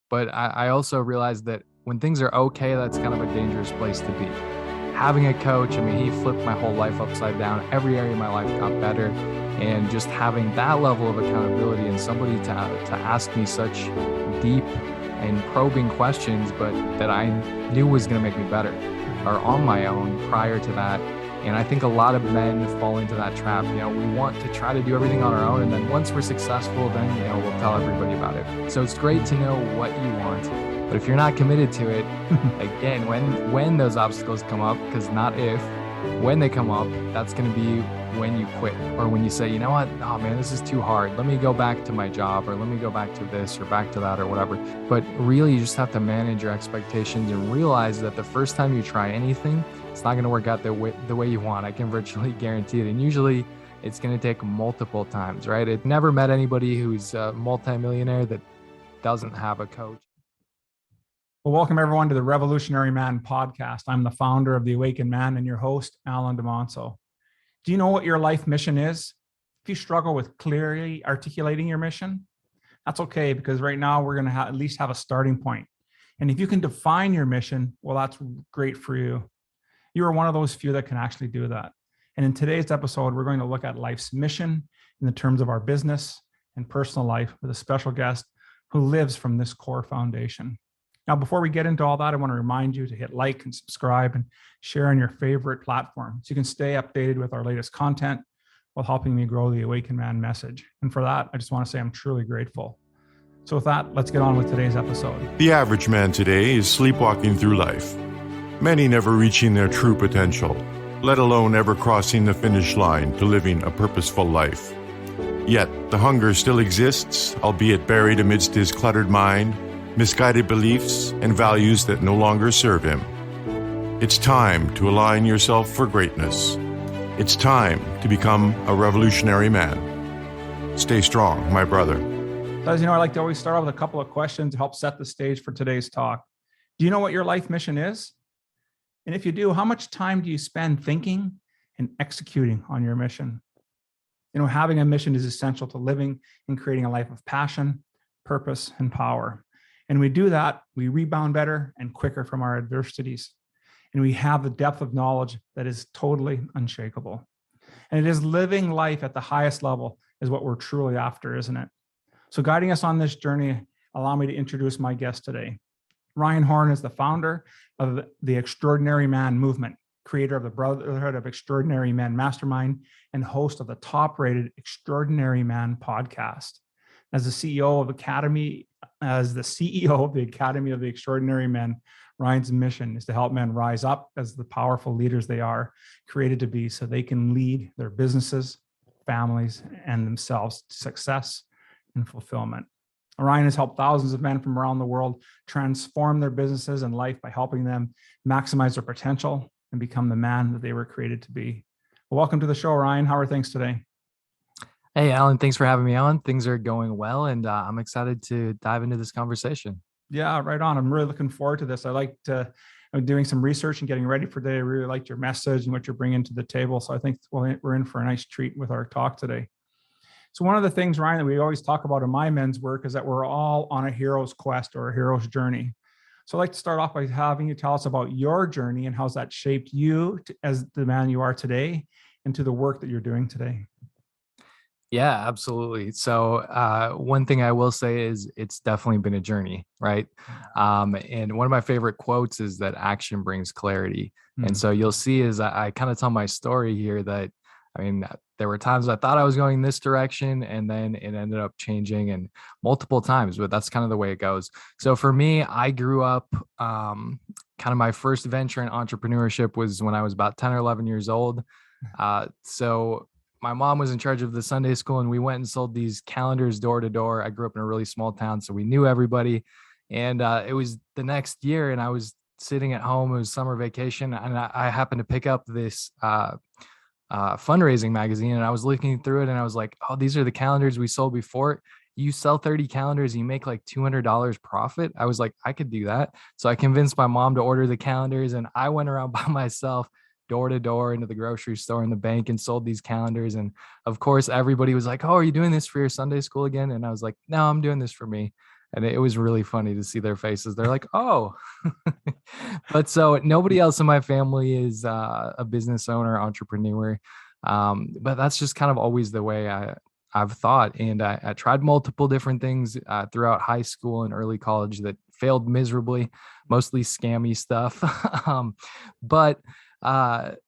But I also realized that when things are okay, that's kind of a dangerous place to be. Having a coach, I mean, he flipped my whole life upside down. Every area of my life got better. And just having that level of accountability and somebody to ask me such deep and probing questions, but that I knew was going to make me better, or on my own prior to that. And I think a lot of men fall into that trap. We want to try to do everything on our own. And then once we're successful, then, we'll tell everybody about it. So it's great to know what you want. But if you're not committed to it, again, when those obstacles come up, because not if, when they come up, that's going to be when you quit, or when you say, you know what, oh man, this is too hard. Let me go back to my job, or let me go back to this or back to that or whatever. But really, you just have to manage your expectations and realize that the first time you try anything, it's not going to work out the way you want. I can virtually guarantee it. And usually it's going to take multiple times, right? I've never met anybody who's a multimillionaire that doesn't have a coach. Well, welcome everyone to the Revolutionary Man podcast. I'm the founder of The Awakened Man and your host, Alan DeMonso. Do you know what your life mission is? If you struggle with clearly articulating your mission, that's okay, because right now we're going to at least have a starting point. And if you can define your mission, well, that's great for you. You are one of those few that can actually do that. And in today's episode, we're going to look at life's mission in the terms of our business and personal life with a special guest who lives from this core foundation. Now, before we get into all that, I want to remind you to hit like and subscribe and share on your favorite platform so you can stay updated with our latest content while helping me grow the Awakened Man message. And for that, I just want to say I'm truly grateful. So with that, let's get on with today's episode. The average man today is sleepwalking through life, many never reaching their true potential, let alone ever crossing the finish line to living a purposeful life. Yet, the hunger still exists, albeit buried amidst his cluttered mind, misguided beliefs, and values that no longer serve him. It's time to align yourself for greatness. It's time to become a revolutionary man. Stay strong, my brother. So as you know, I like to always start off with a couple of questions to help set the stage for today's talk. Do you know what your life mission is? And if you do, how much time do you spend thinking and executing on your mission? Having a mission is essential to living and creating a life of passion, purpose, and power. And we do that, we rebound better and quicker from our adversities. And we have the depth of knowledge that is totally unshakable. And it is living life at the highest level is what we're truly after, isn't it? So guiding us on this journey, allow me to introduce my guest today. Ryan Horn is the founder of the Extraordinary Man movement, creator of the Brotherhood of Extraordinary Men Mastermind, and host of the top-rated Extraordinary Man podcast. As the CEO of the Academy of the Extraordinary Men, Ryan's mission is to help men rise up as the powerful leaders they are created to be so they can lead their businesses, families, and themselves to success and fulfillment. Ryan has helped thousands of men from around the world transform their businesses and life by helping them maximize their potential and become the man that they were created to be. Well, welcome to the show, Ryan. How are things today? Hey, Alan, thanks for having me on. Things are going well, and I'm excited to dive into this conversation. Yeah, right on. I'm really looking forward to this. I'm doing some research and getting ready for today. I really liked your message and what you're bringing to the table. So I think we're in for a nice treat with our talk today. So one of the things, Ryan, that we always talk about in my men's work is that we're all on a hero's quest or a hero's journey. So I'd like to start off by having you tell us about your journey and how's that shaped you as the man you are today and to the work that you're doing today. Yeah, absolutely. So one thing I will say is it's definitely been a journey, right? And one of my favorite quotes is that action brings clarity. And so you'll see as I kind of tell my story here that, there were times I thought I was going this direction and then it ended up changing, and multiple times, but that's kind of the way it goes. So for me, I grew up, kind of my first venture in entrepreneurship was when I was about 10 or 11 years old. So my mom was in charge of the Sunday school, and we went and sold these calendars door to door. I grew up in a really small town, so we knew everybody. And it was the next year, and I was sitting at home. It was summer vacation, and I happened to pick up this fundraising magazine, and I was looking through it, and I was like, oh, these are the calendars we sold before. You sell 30 calendars, you make like $200 profit. I was like, I could do that. So I convinced my mom to order the calendars, and I went around by myself door to door into the grocery store and the bank and sold these calendars. And of course, everybody was like, oh, are you doing this for your Sunday school again? And I was like, no, I'm doing this for me. And it was really funny to see their faces. They're like, oh, but so nobody else in my family is a business owner, entrepreneur. But that's just kind of always the way I've thought. And I tried multiple different things throughout high school and early college that failed miserably, mostly scammy stuff. But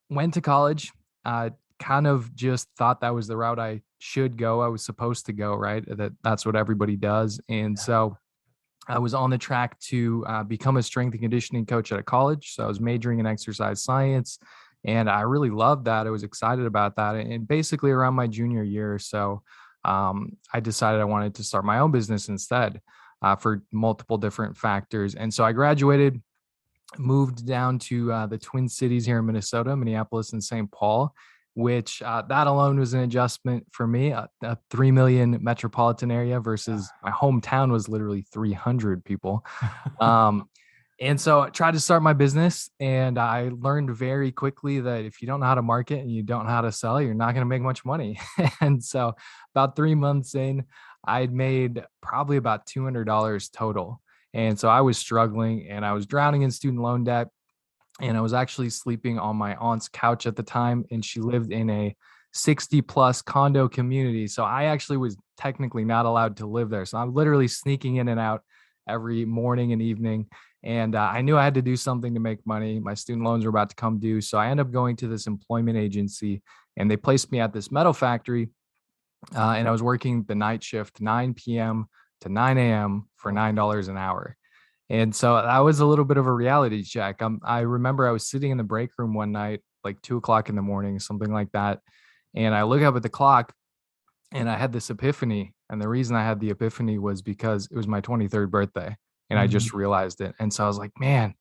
went to college, kind of just thought that was the route I should go. I was supposed to go, right? That's what everybody does. And so I was on the track to become a strength and conditioning coach at a college. So I was majoring in exercise science, and I really loved that. I was excited about that. And basically around my junior year or so, I decided I wanted to start my own business instead for multiple different factors. And so I graduated, moved down to the Twin Cities here in Minnesota, Minneapolis and St. Paul, which that alone was an adjustment for me. A 3 million metropolitan area versus my hometown was literally 300 people. And so I tried to start my business, and I learned very quickly that if you don't know how to market and you don't know how to sell, you're not going to make much money. And so about 3 months in, I'd made probably about $200 total. And so I was struggling, and I was drowning in student loan debt. And I was actually sleeping on my aunt's couch at the time, and she lived in a 60 plus condo community. So I actually was technically not allowed to live there. So I'm literally sneaking in and out every morning and evening. And I knew I had to do something to make money. My student loans were about to come due. So I ended up going to this employment agency, and they placed me at this metal factory. And I was working the night shift, 9 p.m. to 9 a.m. for $9 an hour. And so that was a little bit of a reality check. I remember I was sitting in the break room one night, like 2 o'clock in the morning, something like that. And I look up at the clock, and I had this epiphany. And the reason I had the epiphany was because it was my 23rd birthday, and I just realized it. And so I was like, man,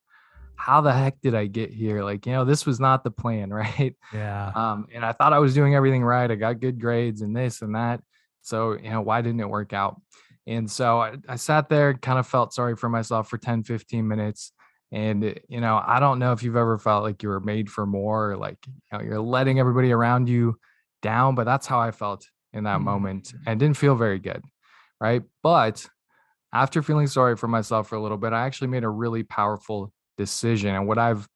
how the heck did I get here? Like, this was not the plan, right? Yeah. And I thought I was doing everything right. I got good grades and this and that. So, why didn't it work out? And so I sat there, kind of felt sorry for myself for 10, 15 minutes. And, I don't know if you've ever felt like you were made for more, or like, you're letting everybody around you down, but that's how I felt in that moment, and didn't feel very good. Right. But after feeling sorry for myself for a little bit, I actually made a really powerful decision. And what I've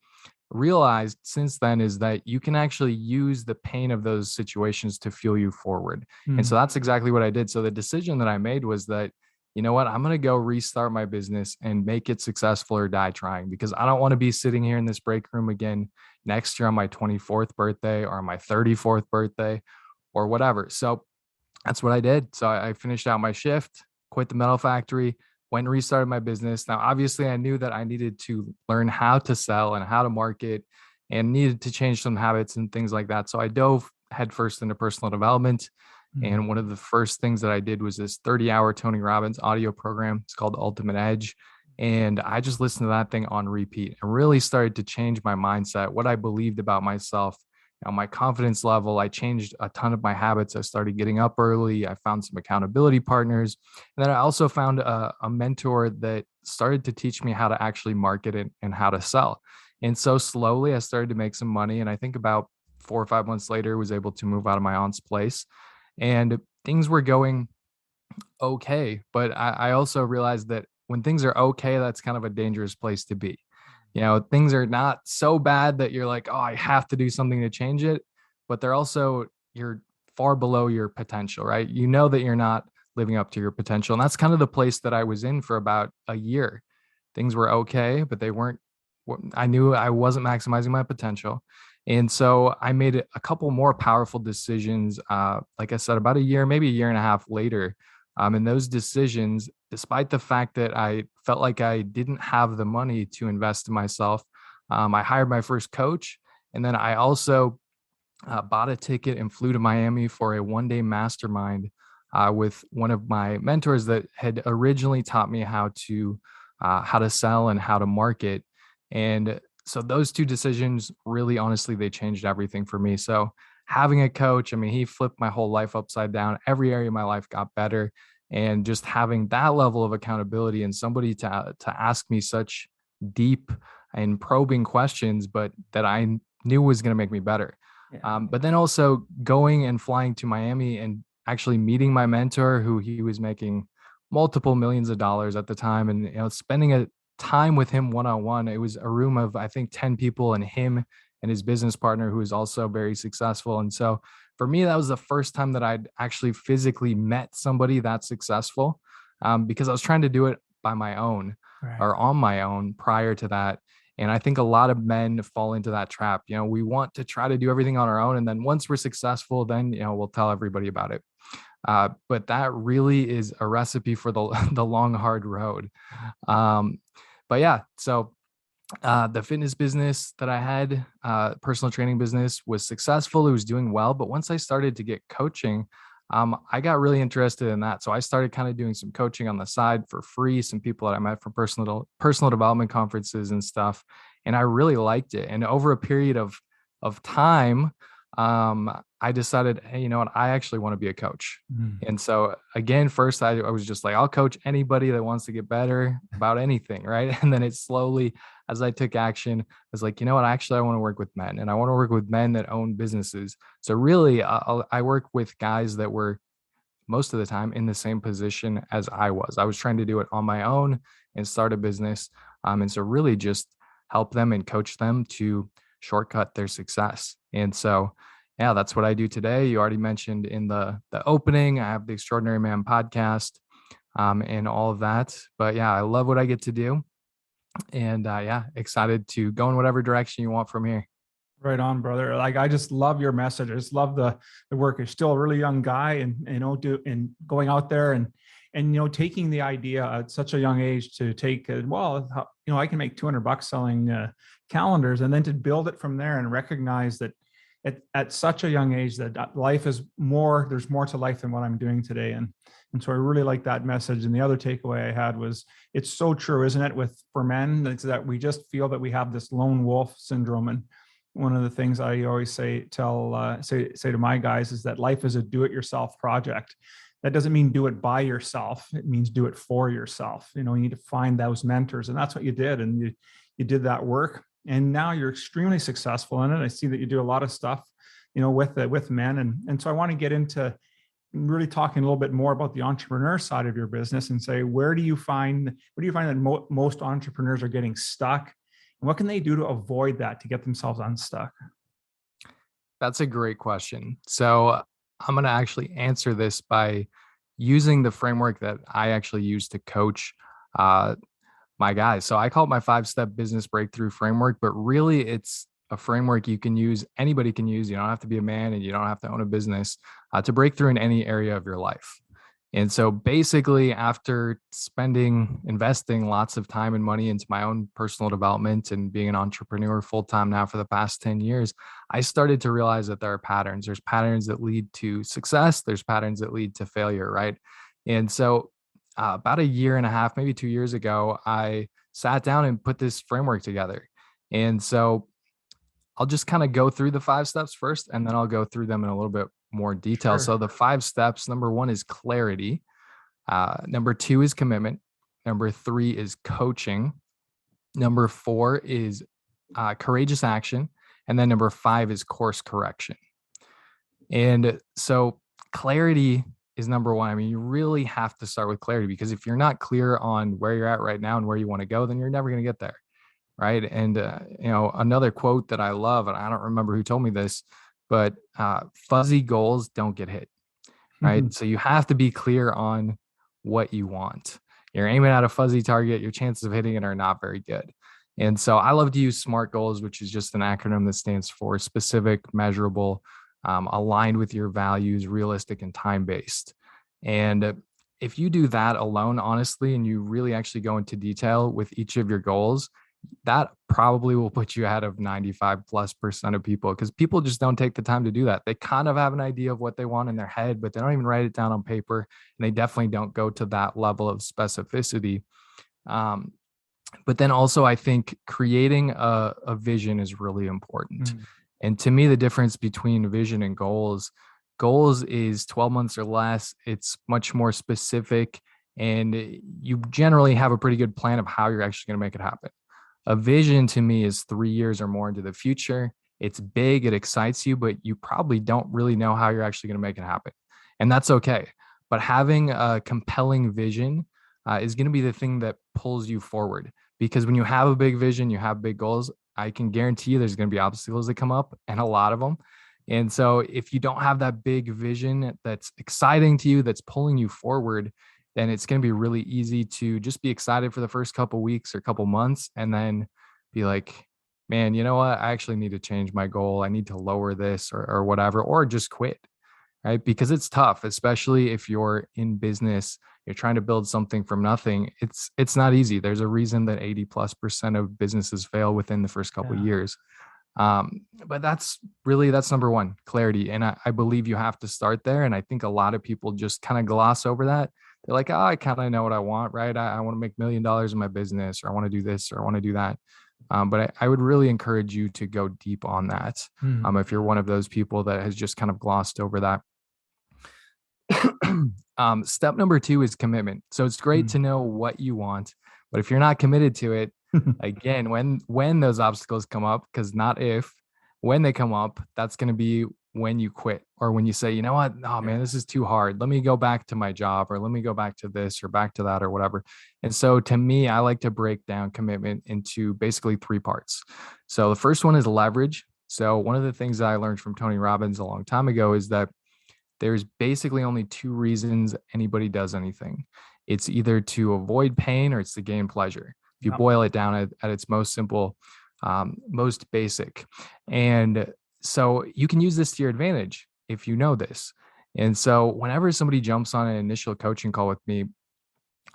realized since then is that you can actually use the pain of those situations to fuel you forward. And so that's exactly what I did. So the decision that I made was that, I'm going to go restart my business and make it successful or die trying, because I don't want to be sitting here in this break room again next year on my 24th birthday or on my 34th birthday or whatever. So that's what I did. So I finished out my shift, quit the metal factory, went and restarted my business. Now, obviously, I knew that I needed to learn how to sell and how to market, and needed to change some habits and things like that. So I dove headfirst into personal development. And one of the first things that I did was this 30-hour Tony Robbins audio program. It's called Ultimate Edge. And I just listened to that thing on repeat and really started to change my mindset, what I believed about myself, my confidence level. I changed a ton of my habits. I started getting up early. I found some accountability partners. And then I also found a mentor that started to teach me how to actually market it and how to sell. And so slowly I started to make some money. And I think about 4 or 5 months later, was able to move out of my aunt's place, and things were going okay. But I also realized that when things are okay, that's kind of a dangerous place to be. Things are not so bad that you're like, oh, I have to do something to change it. But they're also, you're far below your potential, right? You know that you're not living up to your potential. And that's kind of the place that I was in for about a year. Things were okay, but they weren't, I knew I wasn't maximizing my potential. And so I made a couple more powerful decisions, like I said, about a year, maybe a year and a half later. And those decisions, despite the fact that I felt like I didn't have the money to invest in myself, I hired my first coach. And then I also bought a ticket and flew to Miami for a 1-day mastermind with one of my mentors that had originally taught me how to sell and how to market. And so those two decisions really, honestly, they changed everything for me. So having a coach, he flipped my whole life upside down. Every area of my life got better. And just having that level of accountability and somebody to ask me such deep and probing questions, but that I knew was going to make me better. Yeah. But then also going and flying to Miami and actually meeting my mentor, who he was making multiple millions of dollars at the time. And, spending a time with him one-on-one, it was a room of, I think, 10 people and him and his business partner, who is also very successful. And so for me, that was the first time that I'd actually physically met somebody that successful, because I was trying to do it by my own or on my own prior to that. And I think a lot of men fall into that trap. We want to try to do everything on our own. And then once we're successful, then, we'll tell everybody about it. But that really is a recipe for the long, hard road. But yeah, so the fitness business that I had, personal training business, was successful. It was doing well. But once I started to get coaching, I got really interested in that. So I started kind of doing some coaching on the side for free, some people that I met from personal development conferences and stuff. And I really liked it. And over a period of time, I decided, hey, you know what? I actually want to be a coach. And so again, first I was just like, I'll coach anybody that wants to get better about anything. Right. And then it slowly, as I took action, I was like, you know what? Actually, I want to work with men, and I want to work with men that own businesses. So really, I work with guys that were most of the time in the same position as I was. I was trying to do it on my own and start a business. And so really just help them and coach them to shortcut their success. And so, yeah, that's what I do today. You already mentioned in the opening, I have the Extraordinary Man podcast, and all of that. But yeah, I love what I get to do. And yeah, excited to go in whatever direction you want from here. Right on, brother. Like, I just love your message. I just love the work. You're still a really young guy, and going out there and taking the idea at such a young age to take, I can make $200 selling calendars, and then to build it from there and recognize that at such a young age that life is more, there's more to life than what I'm doing today. And so I really like that message. And the other takeaway I had was, it's so true, isn't it? For men, it's that we just feel that we have this lone wolf syndrome. And one of the things I always say to my guys is that life is a do-it-yourself project. That doesn't mean do it by yourself. It means do it for yourself. You need to find those mentors, and that's what you did. And you did that work, and now you're extremely successful in it. I see that you do a lot of stuff, with men. And so I want to get into really talking a little bit more about the entrepreneur side of your business, and say, where do you find that most entrepreneurs are getting stuck? And what can they do to avoid that, to get themselves unstuck? That's a great question. So I'm going to actually answer this by using the framework that I actually use to coach my guys. So I call it my 5-step business breakthrough framework, but really it's a framework you can use, anybody can use. You don't have to be a man, and you don't have to own a business to break through in any area of your life. And so basically, after investing lots of time and money into my own personal development and being an entrepreneur full-time now for the past 10 years, I started to realize that there are patterns. There's patterns that lead to success. There's patterns that lead to failure, right? And so about a year and a half, maybe 2 years ago, I sat down and put this framework together. And so I'll just kind of go through the 5 steps first, and then I'll go through them in a little bit more detail. Sure. So the 5 steps, number 1 is clarity. Number 2 is commitment. Number 3 is coaching. Number 4 is courageous action. And then number 5 is course correction. And so clarity is number 1. I mean, you really have to start with clarity, because if you're not clear on where you're at right now and where you want to go, then you're never going to get there. Right. And, another quote that I love, and I don't remember who told me this, but fuzzy goals don't get hit. Right. Mm-hmm. So you have to be clear on what you want. You're aiming at a fuzzy target, your chances of hitting it are not very good. And so I love to use SMART goals, which is just an acronym that stands for specific, measurable, aligned with your values, realistic, and time-based. And if you do that alone, honestly, and you really actually go into detail with each of your goals, that probably will put you ahead of 95+% of people, because people just don't take the time to do that. They kind of have an idea of what they want in their head, but they don't even write it down on paper. And they definitely don't go to that level of specificity. But then also, I think creating a vision is really important. And to me, the difference between vision and goals is 12 months or less. It's much more specific, and you generally have a pretty good plan of how you're actually going to make it happen. A vision to me is 3 years or more into the future. It's big, it excites you, but you probably don't really know how you're actually going to make it happen. And that's okay. but having a compelling vision is going to be the thing that pulls you forward. Because when you have a big vision, you have big goals, I can guarantee you there's going to be obstacles that come up, and a lot of them. And so if you don't have that big vision that's exciting to you, that's pulling you forward, then it's going to be really easy to just be excited for the first couple weeks or couple months, and then be like, man, you know what? I actually need to change my goal. I need to lower this or whatever, or just quit, right? Because it's tough, especially if you're in business, you're trying to build something from nothing. It's not easy. There's a reason that 80+% of businesses fail within the first couple of years. But that's number one, clarity. And I believe you have to start there. And I think a lot of people just kind of gloss over that. They're like, oh, I kind of know what I want, right? I want to make $1 million in my business, or I want to do this, or I want to do that. But I would really encourage you to go deep on that. If you're one of those people that has just kind of glossed over that. Step number 2 is commitment. So it's great to know what you want, but if you're not committed to it, again, when those obstacles come up, because not if, when they come up, that's going to be when you quit, or when you say, you know what, oh man, this is too hard. Let me go back to my job, or let me go back to this, or back to that, or whatever. And so to me, I like to break down commitment into basically 3 parts. So the first one is leverage. So one of the things that I learned from Tony Robbins a long time ago is that there's basically only 2 reasons anybody does anything. It's either to avoid pain, or it's to gain pleasure. If you boil it down at its most simple, most basic. And so you can use this to your advantage if you know this. And so whenever somebody jumps on an initial coaching call with me,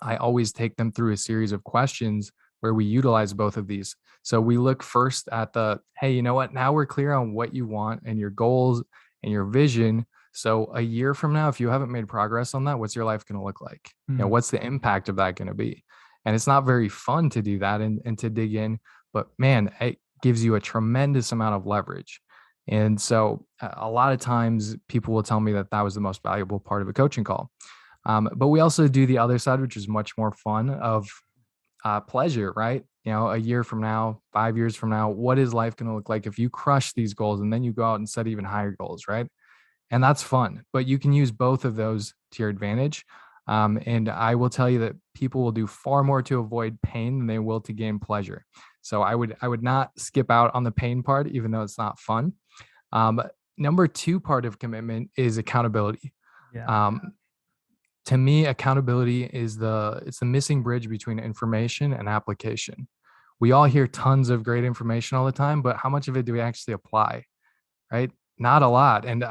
I always take them through a series of questions where we utilize both of these. So we look first at hey, you know what? Now we're clear on what you want and your goals and your vision. So a year from now, if you haven't made progress on that, what's your life going to look like? You know, what's the impact of that going to be? And it's not very fun to do that and to dig in, but man, it gives you a tremendous amount of leverage. And so a lot of times people will tell me that was the most valuable part of a coaching call. But we also do the other side, which is much more fun, of pleasure, right? You know, a year from now, 5 years from now, what is life going to look like if you crush these goals and then you go out and set even higher goals, right? And that's fun, but you can use both of those to your advantage. And I will tell you that people will do far more to avoid pain than they will to gain pleasure. So I would not skip out on the pain part, even though it's not fun. Number 2 part of commitment is accountability. To me, accountability is it's the missing bridge between information and application. We all hear tons of great information all the time, but how much of it do we actually apply? Right? Not a lot. And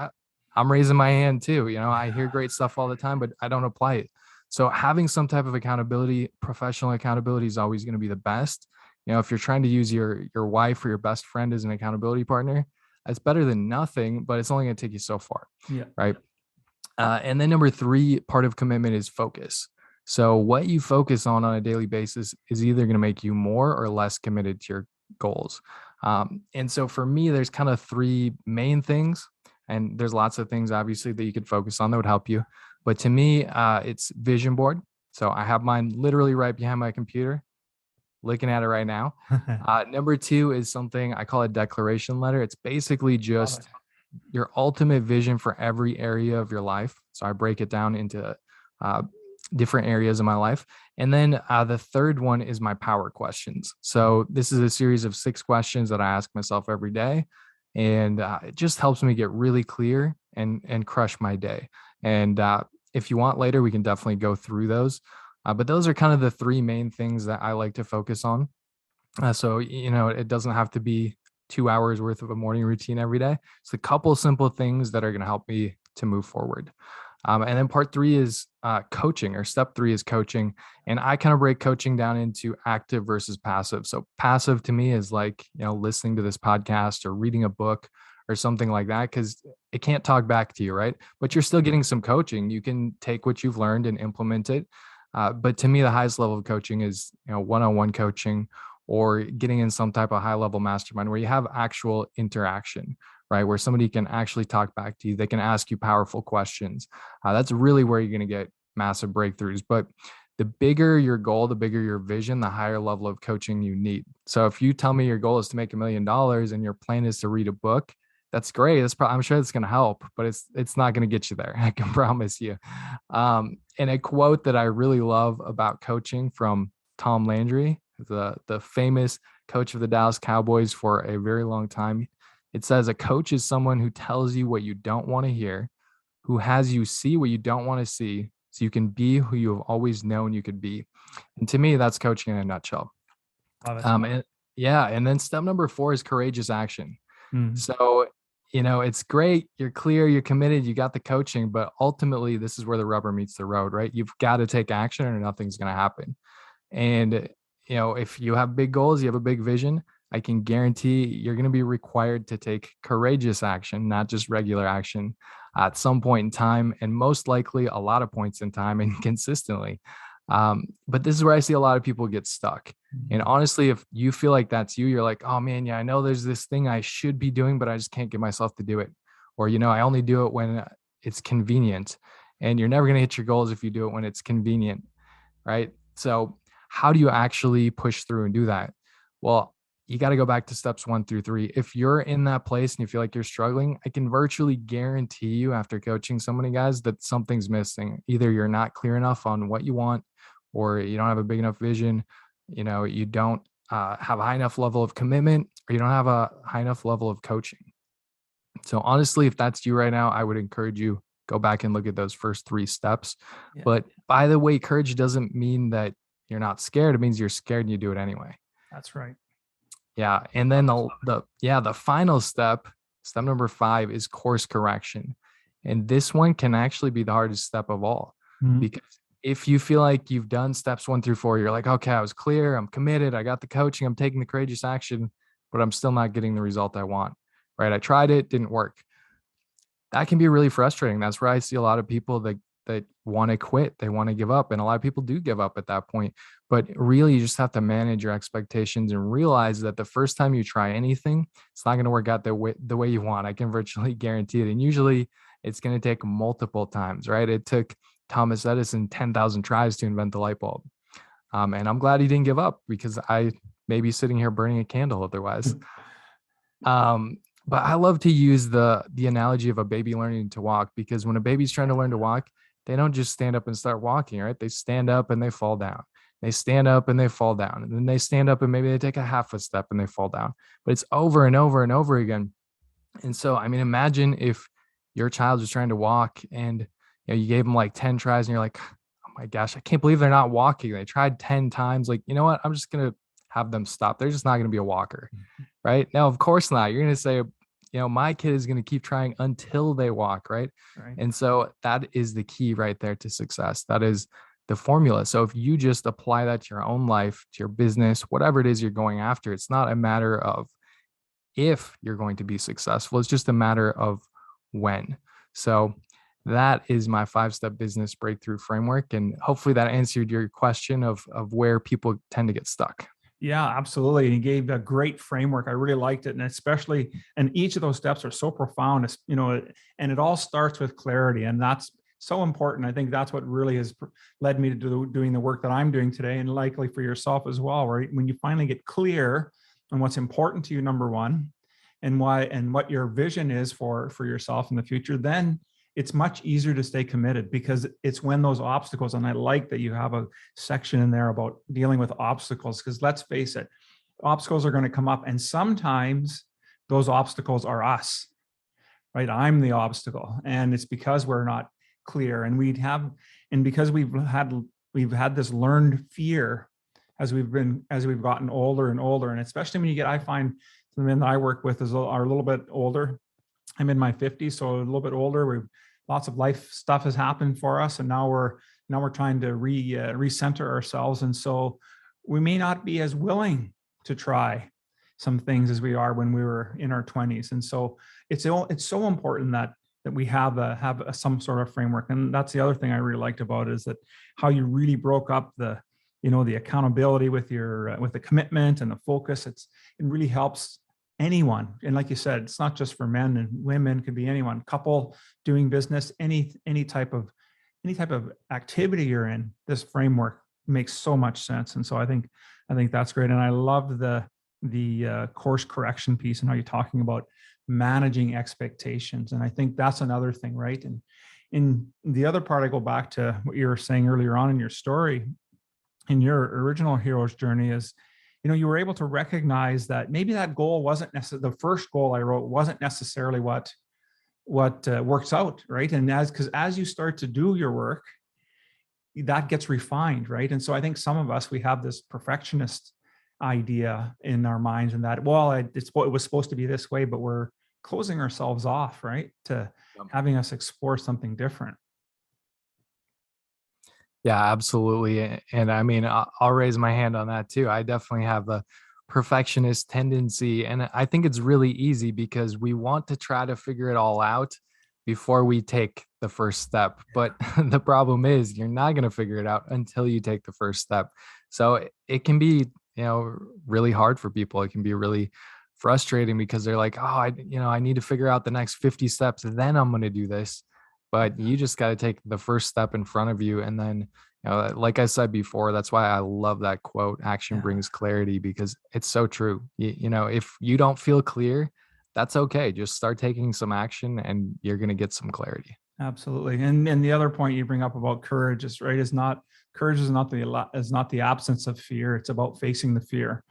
I'm raising my hand too. You know, I hear great stuff all the time, but I don't apply it. So having some type of accountability, professional accountability, is always going to be the best. You know, if you're trying to use your wife or your best friend as an accountability partner, that's better than nothing, but it's only going to take you so far. Right. And then number 3 part of commitment is focus. So what you focus on a daily basis is either going to make you more or less committed to your goals. And so for me, there's kind of 3 main things. And there's lots of things, obviously, that you could focus on that would help you. But to me, it's vision board. So I have mine literally right behind my computer, looking at it right now. Number 2 is something I call a declaration letter. It's basically just your ultimate vision for every area of your life. So I break it down into different areas of my life. And then the third one is my power questions. So this is a series of 6 questions that I ask myself every day. And it just helps me get really clear and crush my day. And if you want later, we can definitely go through those. But those are kind of the 3 main things that I like to focus on. So, you know, it doesn't have to be 2 hours worth of a morning routine every day. It's a couple simple things that are going to help me to move forward. And then part 3 is coaching, or step 3 is coaching. And I kind of break coaching down into active versus passive. So passive to me is like, you know, listening to this podcast or reading a book or something like that, because it can't talk back to you, right? But you're still getting some coaching. You can take what you've learned and implement it. But to me, the highest level of coaching is, you know, one-on-one coaching, or getting in some type of high level mastermind where you have actual interaction, right? Where somebody can actually talk back to you. They can ask you powerful questions. That's really where you're going to get massive breakthroughs. But the bigger your goal, the bigger your vision, the higher level of coaching you need. So if you tell me your goal is to make $1 million and your plan is to read a book, that's great. I'm sure it's going to help, but it's not going to get you there. I can promise you. And a quote that I really love about coaching from Tom Landry, the famous coach of the Dallas Cowboys for a very long time. It says, a coach is someone who tells you what you don't want to hear, who has you see what you don't want to see, so you can be who you have always known you could be. And to me, that's coaching in a nutshell. Love it. And, yeah. And then step number 4 is courageous action. Mm. So, it's great. You're clear, you're committed, you got the coaching, but ultimately this is where the rubber meets the road, right? You've got to take action or nothing's going to happen. And, if you have big goals, you have a big vision, I can guarantee you're going to be required to take courageous action, not just regular action at some point in time, and most likely a lot of points in time and consistently. But this is where I see a lot of people get stuck. And honestly, if you feel like that's you, you're like, oh man, yeah, I know there's this thing I should be doing, but I just can't get myself to do it. Or, I only do it when it's convenient. And you're never going to hit your goals if you do it when it's convenient, right? So how do you actually push through and do that? Well, you got to go back to steps 1 through 3. If you're in that place and you feel like you're struggling, I can virtually guarantee you after coaching so many guys that something's missing. Either you're not clear enough on what you want, or you don't have a big enough vision, you don't have a high enough level of commitment, or you don't have a high enough level of coaching. So honestly, if that's you right now, I would encourage you, go back and look at those first 3 steps. Yeah. But by the way, courage doesn't mean that you're not scared. It means you're scared and you do it anyway. That's right. Yeah. And then the final step number 5 is course correction. And this one can actually be the hardest step of all, because if you feel like you've done steps 1 through 4, you're like, okay, I was clear, I'm committed, I got the coaching, I'm taking the courageous action, but I'm still not getting the result I want, right? I tried it, didn't work. That can be really frustrating. That's where I see a lot of people that want to quit. They want to give up. And a lot of people do give up at that point. But really, you just have to manage your expectations and realize that the first time you try anything, it's not going to work out the way you want. I can virtually guarantee it. And usually it's going to take multiple times, right? It took Thomas Edison 10,000 tries to invent the light bulb. And I'm glad he didn't give up, because I may be sitting here burning a candle otherwise. But I love to use the analogy of a baby learning to walk, because when a baby's trying to learn to walk, they don't just stand up and start walking, right? They stand up and they fall down. They stand up and they fall down. And then they stand up and maybe they take a half a step and they fall down. But it's over and over and over again. And so, I mean, imagine if your child was trying to walk and you gave them like 10 tries and you're like, oh my gosh, I can't believe they're not walking. They tried 10 times. Like, you know what? I'm just going to have them stop. They're just not going to be a walker, right? Now, of course not. You're going to say, my kid is going to keep trying until they walk, right? And so that is the key right there to success. That is the formula. So if you just apply that to your own life, to your business, whatever it is you're going after, it's not a matter of if you're going to be successful. It's just a matter of when. So that is my 5-step business breakthrough framework. And hopefully that answered your question of where people tend to get stuck. Yeah, absolutely. He gave a great framework. I really liked it. And each of those steps are so profound, and it all starts with clarity. And that's so important. I think that's what really has led me to doing the work that I'm doing today, and likely for yourself as well, right? When you finally get clear on what's important to you, number one, and why, and what your vision is for yourself in the future, then it's much easier to stay committed, because it's when those obstacles, and I like that you have a section in there about dealing with obstacles, because let's face it, obstacles are going to come up, and sometimes those obstacles are us, right? I'm the obstacle, and it's because we're not clear, and because we've had this learned fear as we've gotten older and older, and especially when I find the men that I work with are a little bit older. I'm in my 50s, so a little bit older. Lots of life stuff has happened for us, and now we're trying to recenter ourselves, and so we may not be as willing to try some things as we are when we were in our 20s. And so it's so important that we have some sort of framework. And that's the other thing I really liked about it, is that how you really broke up the accountability with the commitment and the focus. It really helps anyone. And like you said, it's not just for men and women, it could be anyone, couple, doing business, any type of activity you're in. This framework makes so much sense. And so I think that's great. And I love the the course correction piece and how you're talking about managing expectations. And I think that's another thing, right? And in the other part, I go back to what you were saying earlier on in your story, in your original hero's journey is, you were able to recognize that maybe that goal wasn't necessarily the first goal I wrote wasn't necessarily what works out, right? And as you start to do your work, that gets refined, right? And so I think some of us, we have this perfectionist idea in our minds, and that, well, it was supposed to be this way, but we're closing ourselves off, right, to having us explore something different. Yeah, absolutely. And I mean, I'll raise my hand on that too. I definitely have a perfectionist tendency. And I think it's really easy because we want to try to figure it all out before we take the first step. But the problem is you're not going to figure it out until you take the first step. So it can be, really hard for people. It can be really frustrating because they're like, oh, I need to figure out the next 50 steps, then I'm going to do this. But you just got to take the first step in front of you. And then, like I said before, that's why I love that quote, action brings clarity, because it's so true. If you don't feel clear, that's okay. Just start taking some action and you're going to get some clarity. Absolutely. And the other point you bring up about courage is right, courage is not the absence of fear. It's about facing the fear.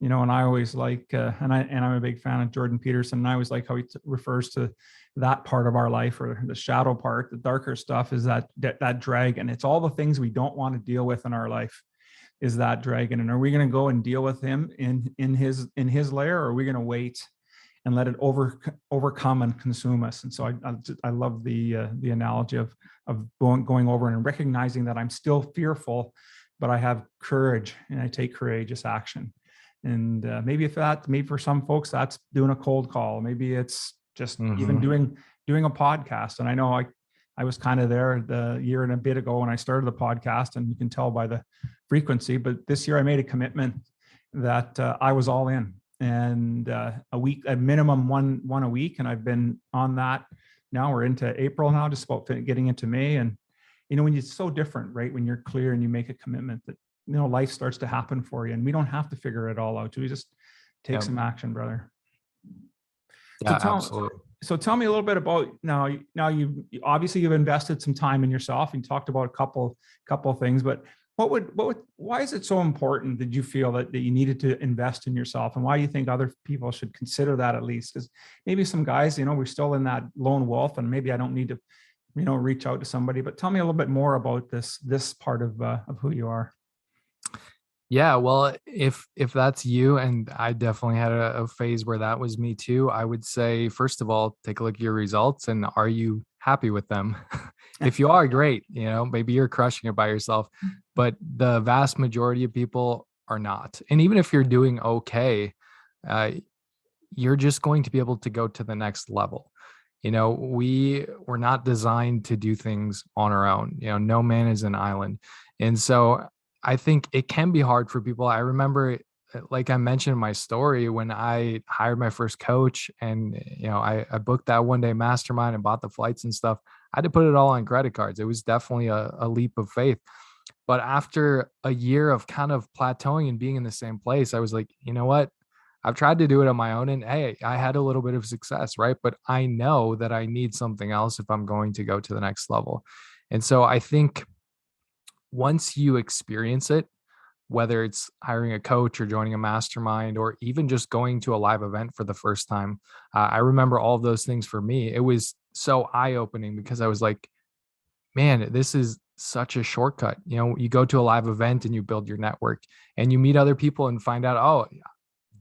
And I always like, and I'm a big fan of Jordan Peterson. And I always like how he refers to that part of our life, or the shadow part, the darker stuff, is that dragon. It's all the things we don't want to deal with in our life, is that dragon. And are we going to go and deal with him in his lair, or are we going to wait and let it overcome and consume us? And so I love the analogy of going over and recognizing that I'm still fearful, but I have courage and I take courageous action. And maybe for some folks, that's doing a cold call. Maybe it's just even doing a podcast. And I know I was kind of there the year and a bit ago when I started the podcast, and you can tell by the frequency, but this year I made a commitment that I was all in, and a minimum one a week. And I've been on that. Now we're into April now, just about getting into May. And, when it's so different, right? When you're clear and you make a commitment, that, life starts to happen for you, and we don't have to figure it all out. We just take some action, brother. Yeah, absolutely. So tell me a little bit about now you've invested some time in yourself. You talked about a couple of things, but why is it so important that you feel that you needed to invest in yourself, and why do you think other people should consider that at least? Because maybe some guys, we're still in that lone wolf, and maybe I don't need to, reach out to somebody. But tell me a little bit more about this part of who you are. Yeah, well, if that's you, and I definitely had a phase where that was me too, I would say, first of all, take a look at your results, and are you happy with them? If you are, great, maybe you're crushing it by yourself, but the vast majority of people are not. And even if you're doing okay, you're just going to be able to go to the next level. We're not designed to do things on our own. No man is an island. And so I think it can be hard for people. I remember, like I mentioned in my story, when I hired my first coach, and, I booked that one-day mastermind and bought the flights and stuff. I had to put it all on credit cards. It was definitely a leap of faith. But after a year of kind of plateauing and being in the same place, I was like, you know what? I've tried to do it on my own, and hey, I had a little bit of success, right? But I know that I need something else if I'm going to go to the next level. And so I think once you experience it, whether it's hiring a coach or joining a mastermind, or even just going to a live event for the first time, I remember all of those things for me. It was so eye-opening because I was like, man, this is such a shortcut. You go to a live event and you build your network, and you meet other people and find out, oh,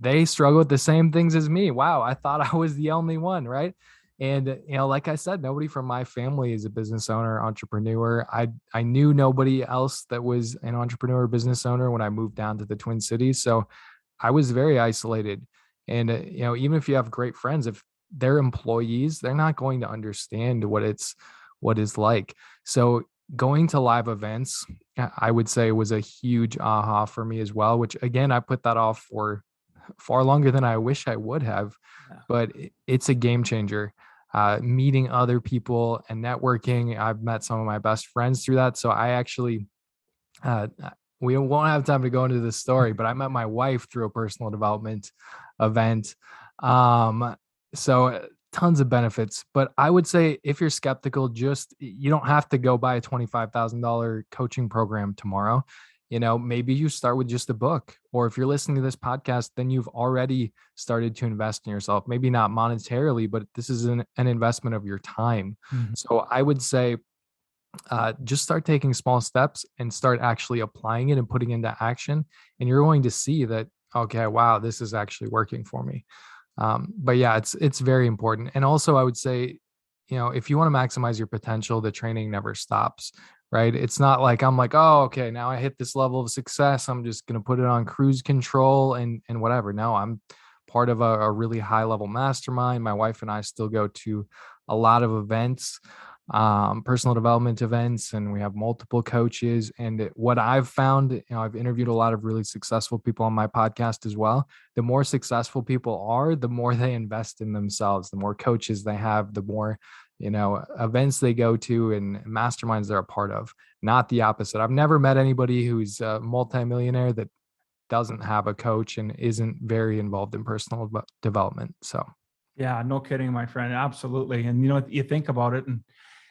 they struggle with the same things as me. Wow, I thought I was the only one, right? And, like I said, nobody from my family is a business owner, entrepreneur. I knew nobody else that was an entrepreneur, business owner when I moved down to the Twin Cities. So I was very isolated. And, even if you have great friends, if they're employees, they're not going to understand what it's like. So going to live events, I would say, was a huge aha for me as well, which, again, I put that off for far longer than I wish I would have, but it's a game changer. Meeting other people and networking. I've met some of my best friends through that. So I actually, we won't have time to go into this story, but I met my wife through a personal development event. So tons of benefits, but I would say if you're skeptical, you don't have to go buy a $25,000 coaching program tomorrow. Maybe you start with just a book, or if you're listening to this podcast, then you've already started to invest in yourself. Maybe not monetarily, but this is an investment of your time. Mhm. So I would say, just start taking small steps and start actually applying it and putting into action. And you're going to see that, okay, wow, this is actually working for me. But yeah, it's very important. And also I would say, if you want to maximize your potential, the training never stops, right? It's not like I'm like, oh, okay, now I hit this level of success, I'm just going to put it on cruise control and whatever. No, I'm part of a really high level mastermind. My wife and I still go to a lot of events, personal development events, and we have multiple coaches. And what I've found, I've interviewed a lot of really successful people on my podcast as well. The more successful people are, the more they invest in themselves, the more coaches they have, the more, events they go to and masterminds they're a part of, not the opposite. I've never met anybody who's a multimillionaire that doesn't have a coach and isn't very involved in personal development. So Yeah, no kidding, my friend. Absolutely. And you think about it,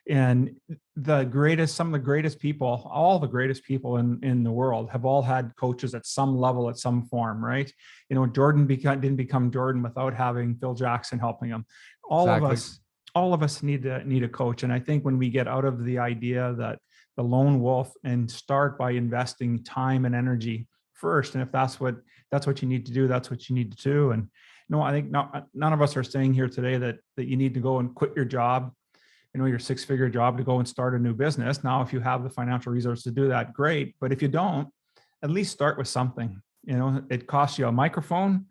and some of the greatest people, all the greatest people in the world have all had coaches at some level, at some form, right? Jordan didn't become Jordan without having Phil Jackson helping him. exactly. All of us need a coach. And I think when we get out of the idea that the lone wolf and start by investing time and energy first, and if that's what you need to do, that's what you need to do. And I think none of us are saying here today that you need to go and quit your job, your 6-figure job, to go and start a new business. Now, if you have the financial resources to do that, great. But if you don't, at least start with something. It costs you a microphone,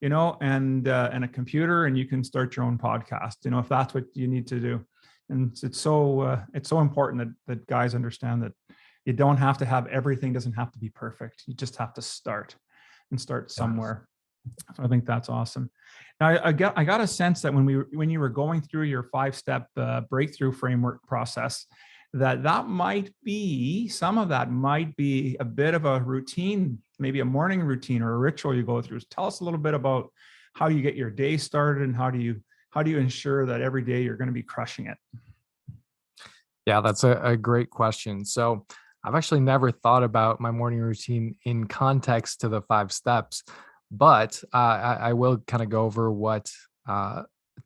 and a computer, and you can start your own podcast, if that's what you need to do. And it's so important that guys understand that you don't have to have everything, doesn't have to be perfect. You just have to start somewhere. So I think that's awesome. Now, I got a sense that when you were going through your 5-step breakthrough framework process, that might be, some of that might be a bit of a routine, maybe a morning routine or a ritual you go through. Tell us a little bit about how you get your day started, and how do you ensure that every day you're going to be crushing it? Yeah, that's a great question. So I've actually never thought about my morning routine in context to the 5 steps, but I will kind of go over what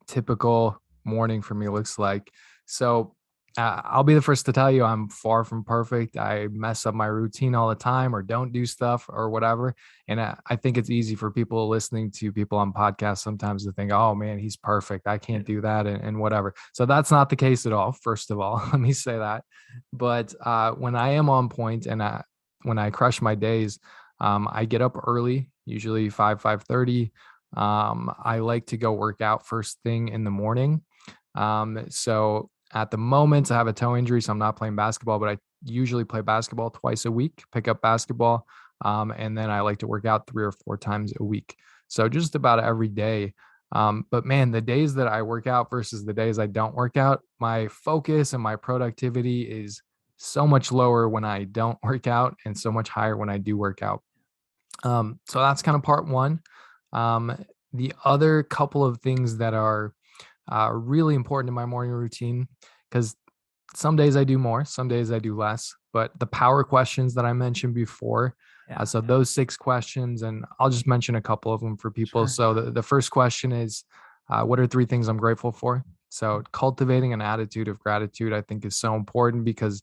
typical morning for me looks like. So I'll be the first to tell you I'm far from perfect. I mess up my routine all the time, or don't do stuff or whatever. And I think it's easy for people listening to people on podcasts sometimes to think, oh man, he's perfect, I can't do that, and whatever. So that's not the case at all. First of all, let me say that. But when I am on point and when I crush my days, I get up early, usually 5:30. I like to go work out first thing in the morning. So at the moment, I have a toe injury, so I'm not playing basketball, but I usually play basketball twice a week, pick up basketball. And then I like to work out 3 or 4 times a week. So just about every day. But man, the days that I work out versus the days I don't work out, my focus and my productivity is so much lower when I don't work out and so much higher when I do work out. So that's kind of part one. The other couple of things that are really important in my morning routine, because some days I do more, some days I do less, but the power questions that I mentioned before. So those 6 questions, and I'll just mention a couple of them for people. Sure. So the first question is, what are 3 things I'm grateful for? So cultivating an attitude of gratitude, I think, is so important, because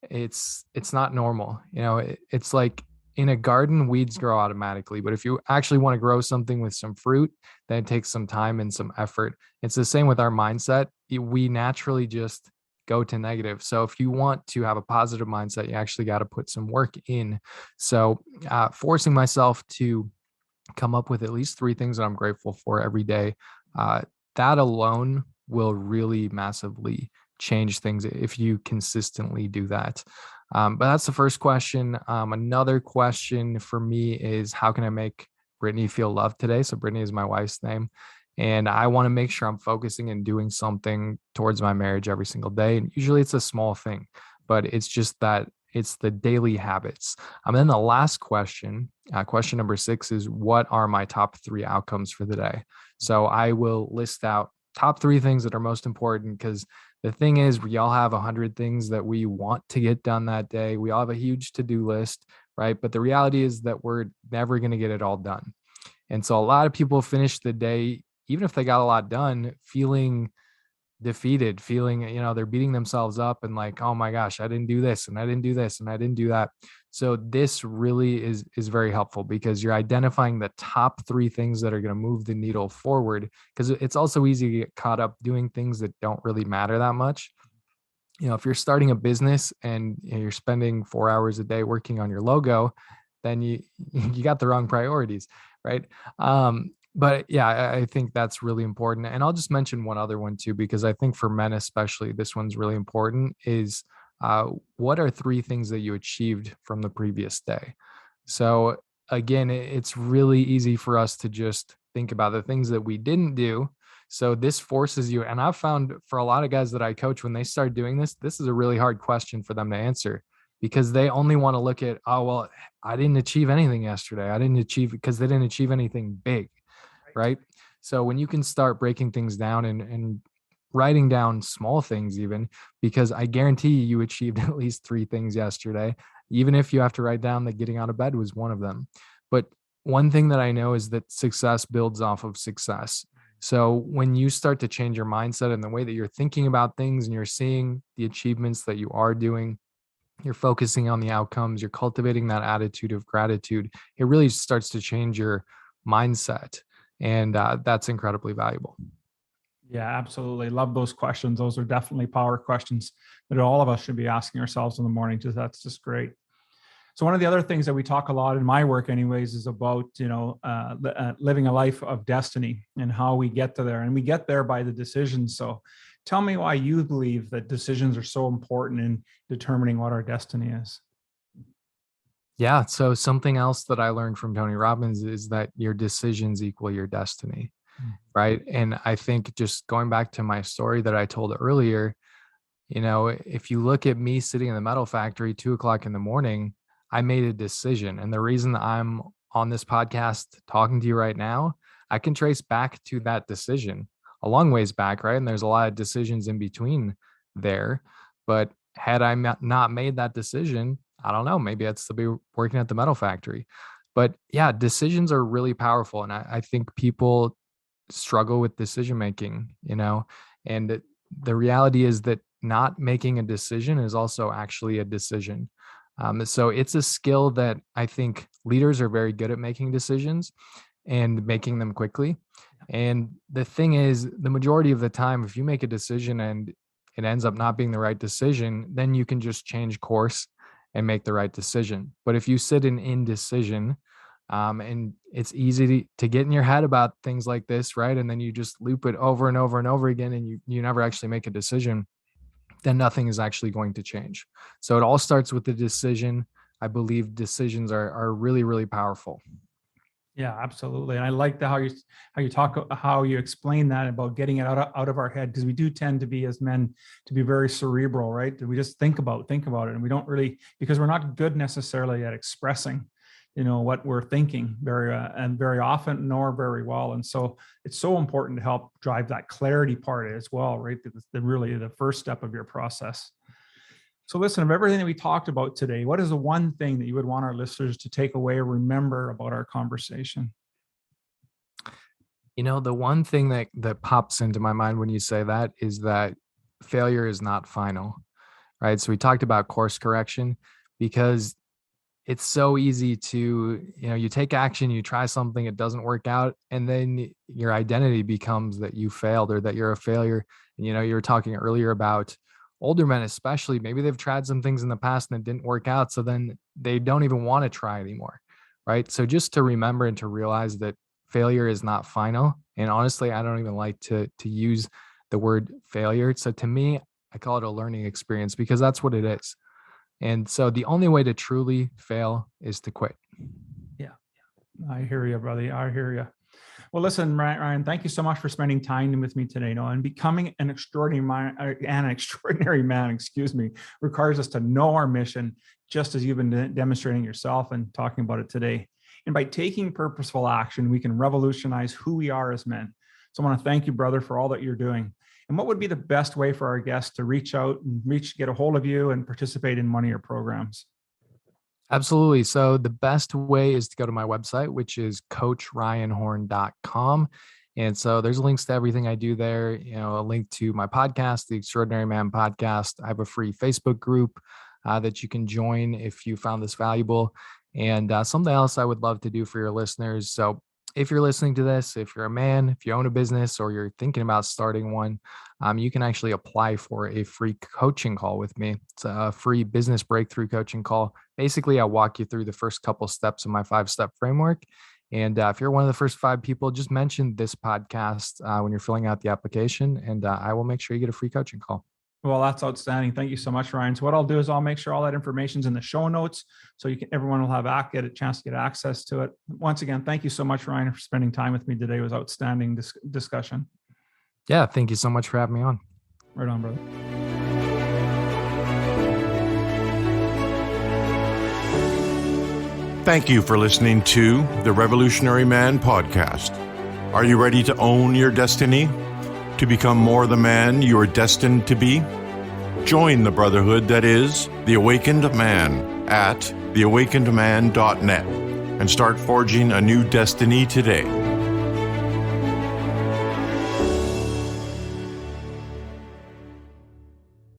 it's not normal. It's like in a garden, weeds grow automatically. But if you actually want to grow something with some fruit, then it takes some time and some effort. It's the same with our mindset. We naturally just go to negative. So if you want to have a positive mindset, you actually got to put some work in. So forcing myself to come up with at least 3 things that I'm grateful for every day, that alone will really massively change things if you consistently do that. But that's the first question. Another question for me is, how can I make Brittany feel loved today? So Brittany is my wife's name. And I want to make sure I'm focusing and doing something towards my marriage every single day. And usually it's a small thing, but it's just that It's the daily habits. And then the last question, question number 6 is, what are my top 3 outcomes for the day? So I will list out top 3 things that are most important, because the thing is, we all have 100 things that we want to get done that day. We all have a huge to-do list, right? But the reality is that we're never going to get it all done. And so a lot of people finish the day, even if they got a lot done, feeling defeated, feeling, they're beating themselves up and like, oh my gosh, I didn't do this and I didn't do this and I didn't do that. So this really is very helpful, because you're identifying the top 3 things that are going to move the needle forward, because it's also easy to get caught up doing things that don't really matter that much. If you're starting a business and you're spending 4 hours a day working on your logo, then you got the wrong priorities, right? But yeah, I think that's really important. And I'll just mention one other one too, because I think for men especially, this one's really important, is what are 3 things that you achieved from the previous day? So again, it's really easy for us to just think about the things that we didn't do. So this forces you. And I've found for a lot of guys that I coach, when they start doing this is a really hard question for them to answer, because they only want to look at, oh, well, I didn't achieve anything yesterday. I didn't achieve, because they didn't achieve anything big. Right. So when you can start breaking things down and writing down small things, even, because I guarantee you achieved at least 3 things yesterday, even if you have to write down that getting out of bed was one of them. But one thing that I know is that success builds off of success. So when you start to change your mindset and the way that you're thinking about things, and you're seeing the achievements that you are doing, you're focusing on the outcomes, you're cultivating that attitude of gratitude, it really starts to change your mindset. And that's incredibly valuable. Yeah, absolutely. Love those questions. Those are definitely power questions that all of us should be asking ourselves in the morning. That's just great. So one of the other things that we talk a lot in my work anyways is about, living a life of destiny and how we get to there. And we get there by the decisions. So tell me why you believe that decisions are so important in determining what our destiny is. Yeah. So something else that I learned from Tony Robbins is that your decisions equal your destiny. Right. And I think, just going back to my story that I told earlier, if you look at me sitting in the metal factory 2:00 in the morning, I made a decision. And the reason I'm on this podcast talking to you right now, I can trace back to that decision a long ways back. Right. And there's a lot of decisions in between there. But had I not made that decision, I don't know, maybe I'd still be working at the metal factory. But yeah, decisions are really powerful. And I think people struggle with decision making, and the reality is that not making a decision is also actually a decision. So it's a skill that I think leaders are very good at, making decisions and making them quickly. And the thing is, the majority of the time, if you make a decision and it ends up not being the right decision, then you can just change course and make the right decision. But if you sit in indecision, and it's easy to get in your head about things like this, right? And then you just loop it over and over and over again, and you never actually make a decision, then nothing is actually going to change. So it all starts with the decision. I believe decisions are really, really powerful. Yeah, absolutely. And I like how you explain that about getting it out of our head, because we do tend to be, as men, to be very cerebral, right? We just think about it, and we don't really, because we're not good necessarily at expressing, what we're thinking very often, nor very well. And so it's so important to help drive that clarity part as well, right? That's really the first step of your process. So listen, of everything that we talked about today, what is the one thing that you would want our listeners to take away or remember about our conversation? The one thing that pops into my mind when you say that is that failure is not final, right? So we talked about course correction, because it's so easy to, you take action, you try something, it doesn't work out, and then your identity becomes that you failed or that you're a failure. And, you were talking earlier about older men, especially, maybe they've tried some things in the past and it didn't work out. So then they don't even want to try anymore. Right. So just to remember and to realize that failure is not final. And honestly, I don't even like to use the word failure. So to me, I call it a learning experience, because that's what it is. And so the only way to truly fail is to quit. Yeah. I hear you, brother. I hear you. Well, listen, Ryan, thank you so much for spending time with me today. And becoming an extraordinary man, requires us to know our mission, just as you've been demonstrating yourself and talking about it today. And by taking purposeful action, we can revolutionize who we are as men. So I want to thank you, brother, for all that you're doing. And what would be the best way for our guests to reach out and get a hold of you and participate in one of your programs? Absolutely. So the best way is to go to my website, which is coachryanhorn.com. And so there's links to everything I do there, a link to my podcast, the Extraordinary Man Podcast. I have a free Facebook group that you can join if you found this valuable. And something else I would love to do for your listeners. So if you're listening to this, if you're a man, if you own a business, or you're thinking about starting one, you can actually apply for a free coaching call with me. It's a free business breakthrough coaching call. Basically, I'll walk you through the first couple steps of my 5-step framework. And if you're one of the first 5 people, just mention this podcast when you're filling out the application, and I will make sure you get a free coaching call. Well, that's outstanding. Thank you so much, Ryan. So what I'll do is I'll make sure all that information's in the show notes, so everyone will get a chance to get access to it. Once again, thank you so much, Ryan, for spending time with me today. It was outstanding discussion. Yeah, thank you so much for having me on. Right on, brother. Thank you for listening to the Revolutionary Man Podcast. Are you ready to own your destiny? To become more the man you are destined to be? Join the Brotherhood that is The Awakened Man at theawakenedman.net and start forging a new destiny today.